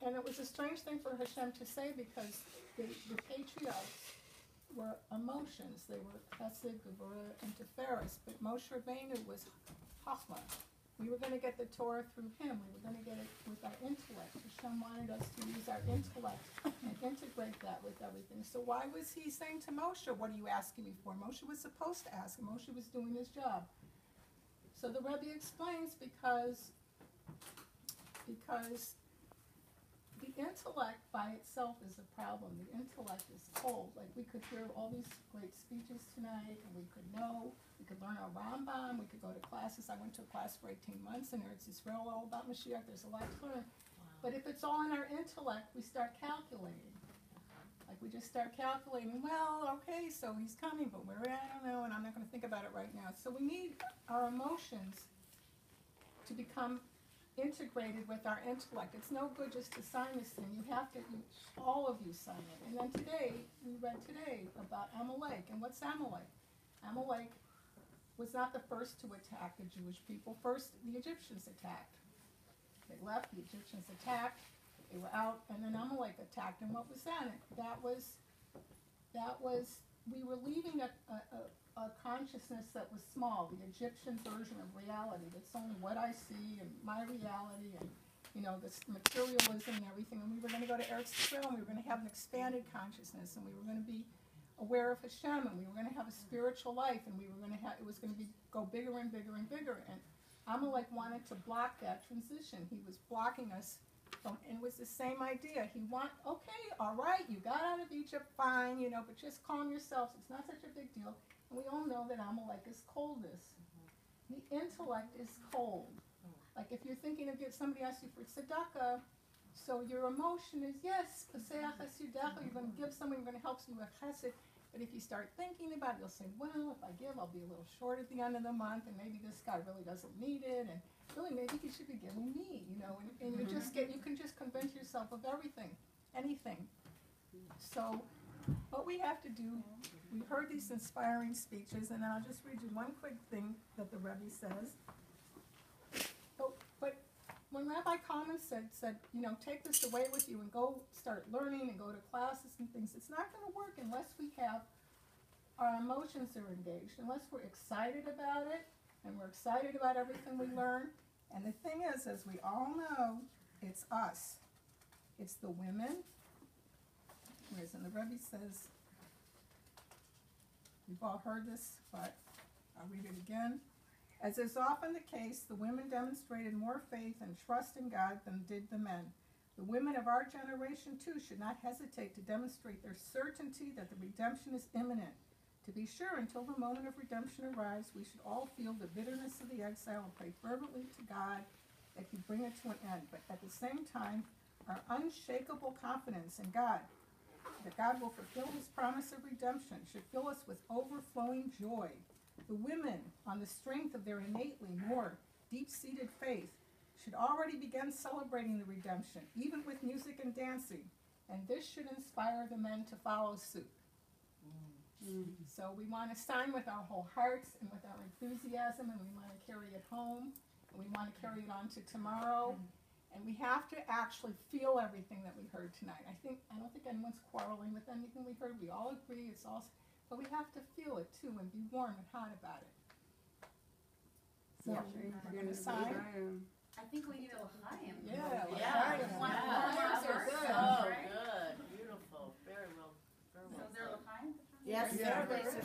And it was a strange thing for Hashem to say because the patriarchs were emotions. They were Chesed, Gevurah, and Tiferes. But Moshe Rabbeinu was Chachma. We were going to get the Torah through him. We were going to get it with our intellect. Hashem wanted us to use our intellect and integrate that with everything. So why was he saying to Moshe, what are you asking me for? Moshe was supposed to ask. Moshe was doing his job. So the Rebbe explains because the intellect by itself is a problem. The intellect is cold. Like we could hear all these great speeches tonight, and we could learn our Rambam, we could go to classes. I went to a class for 18 months in Eretz Yisrael all about Mashiach. There's a lot to learn. Wow. But if it's all in our intellect, we start calculating. Like we just start calculating, well, okay, so he's coming, but where, I don't know, and I'm not going to think about it right now. So we need our emotions to become integrated with our intellect. It's no good just to sign this thing. You have to, all of you sign it. And then we read today about Amalek. And what's Amalek? Amalek was not the first to attack the Jewish people. First, the Egyptians attacked. They left, the Egyptians attacked, they were out, and then Amalek attacked. And what was that? That was, we were leaving a consciousness that was small, the Egyptian version of reality. That's only what I see and my reality and, this materialism and everything. And we were going to go to Eretz Yisrael, and we were going to have an expanded consciousness, and we were going to be aware of Hashem, and we were going to have a spiritual life, and we were going to have, it was going to go bigger and bigger and bigger. And Amalek wanted to block that transition. He was blocking us from, and it was the same idea. Okay, all right, you got out of Egypt, fine, but just calm yourselves. It's not such a big deal. And we all know that Amalek is coldness. The intellect is cold. Like if you're thinking of somebody asks you for tzedakah, so your emotion is, yes, you're going to give someone, you're going to help someone with chesed. But if you start thinking about it, you'll say, well, if I give, I'll be a little short at the end of the month, and maybe this guy really doesn't need it, and really maybe he should be giving me, and you can just convince yourself of anything. So what we have to do, we heard these inspiring speeches, and I'll just read you one quick thing that the Rebbe says. But when Rabbi Kalman said, take this away with you and go start learning and go to classes and things, it's not going to work unless we have our emotions are engaged, unless we're excited about it and we're excited about everything we learn. And the thing is, as we all know, it's us. It's the women. And the Rebbe says, we've all heard this, but I'll read it again. As is often the case, the women demonstrated more faith and trust in God than did the men. The women of our generation, too, should not hesitate to demonstrate their certainty that the redemption is imminent. To be sure, until the moment of redemption arrives, we should all feel the bitterness of the exile and pray fervently to God that He bring it to an end. But at the same time, our unshakable confidence in God, that God will fulfill His promise of redemption, should fill us with overflowing joy. The women, on the strength of their innately more deep-seated faith, should already begin celebrating the redemption, even with music and dancing, and this should inspire the men to follow suit. So we want to sign with our whole hearts and with our enthusiasm, and we want to carry it home, and we want to carry it on to tomorrow, and we have to actually feel everything that we heard tonight. I don't think anyone's quarreling with anything we heard. We all agree, but we have to feel it too and be warm and hot about it. So we're going to sign. I think we need a l'chaim. Yeah. Words are good. Oh, good. Beautiful. Very well. So is there a l'chaim? Yes, Yeah. sir.